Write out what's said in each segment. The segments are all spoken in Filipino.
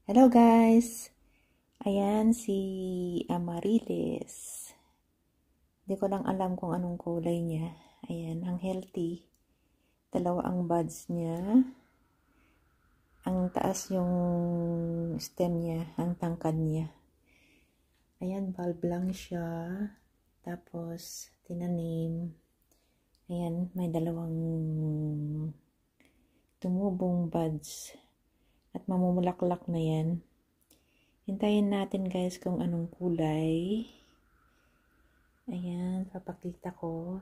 Hello guys! Ayan si Amarilis. Hindi ko lang alam kung anong kulay niya. Ayan, ang healthy. Dalawa ang buds niya. Ang taas yung stem niya, ang tangkad niya. Ayan, bulb lang siya. Tapos, tinanim. Ayan, may dalawang tumubong buds. At mamumulaklak na yan. Hintayin natin guys kung anong kulay. Ayan, papakita ko.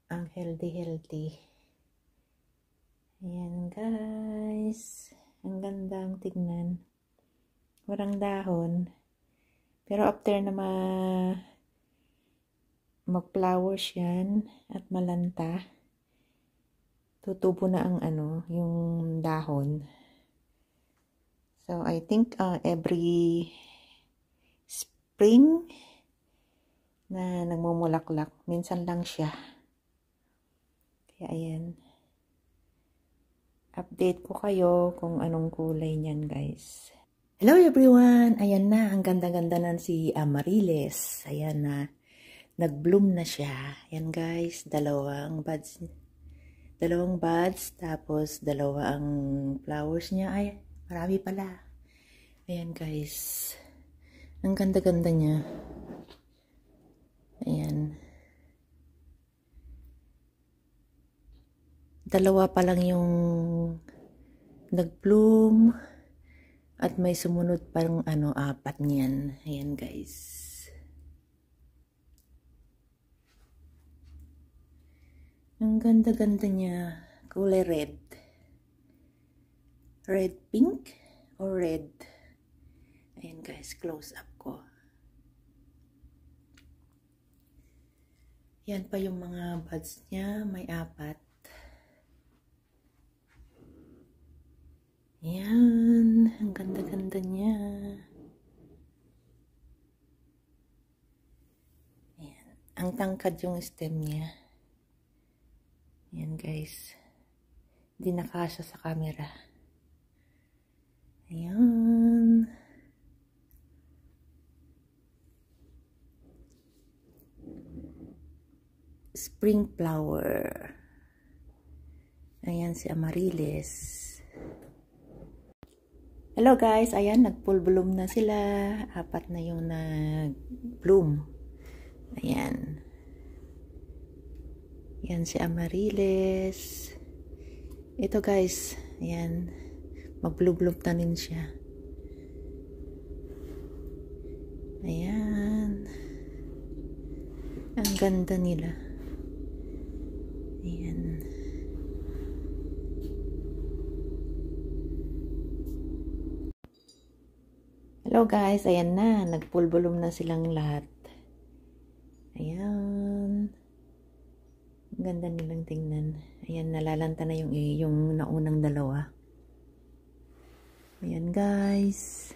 Ang healthy. Ayan guys. Ang gandang tignan. Walang dahon. Pero after na mag-flowers yan at malanta, tutubo na ang yung dahon. So I think every spring na nagmumulaklak, minsan lang siya. Kaya ayan, update ko kayo kung anong kulay niyan guys. Hello everyone! Ayan na, ang ganda-ganda na si Amarilis. Ayan na. Nag-bloom na siya. Yan guys, dalawang buds, tapos dalawa ang flowers niya. Ay, marami pala. Ayan guys. Ang ganda-ganda niya. Ayan. Dalawa pa lang yung nag-bloom at may sumunod parang apat niyan. Ayan guys. Ang ganda-ganda niya. Kulay red. Red pink or red. Ayan guys, close up ko. Yan pa yung mga buds niya. May apat. Yan. Ang ganda-ganda niya. Ayan. Ang tangkad yung stem niya. Ayan guys. Hindi nakasya sa camera. Ayan. Spring flower. Ayan si Amarilis. Hello guys. Ayan, nag-full bloom na sila. Apat na yung nag-bloom. Ayan. Yan si Amarilis. Ito guys, ayan, mag-bloom na rin siya. Ayan. Ang ganda nila. Ayan. Hello guys, ayan na, nag-full bloom na silang lahat. Ayan. Ang ganda nilang tingnan. Ayan, nalalanta na yung naunang dalawa. Ayan guys.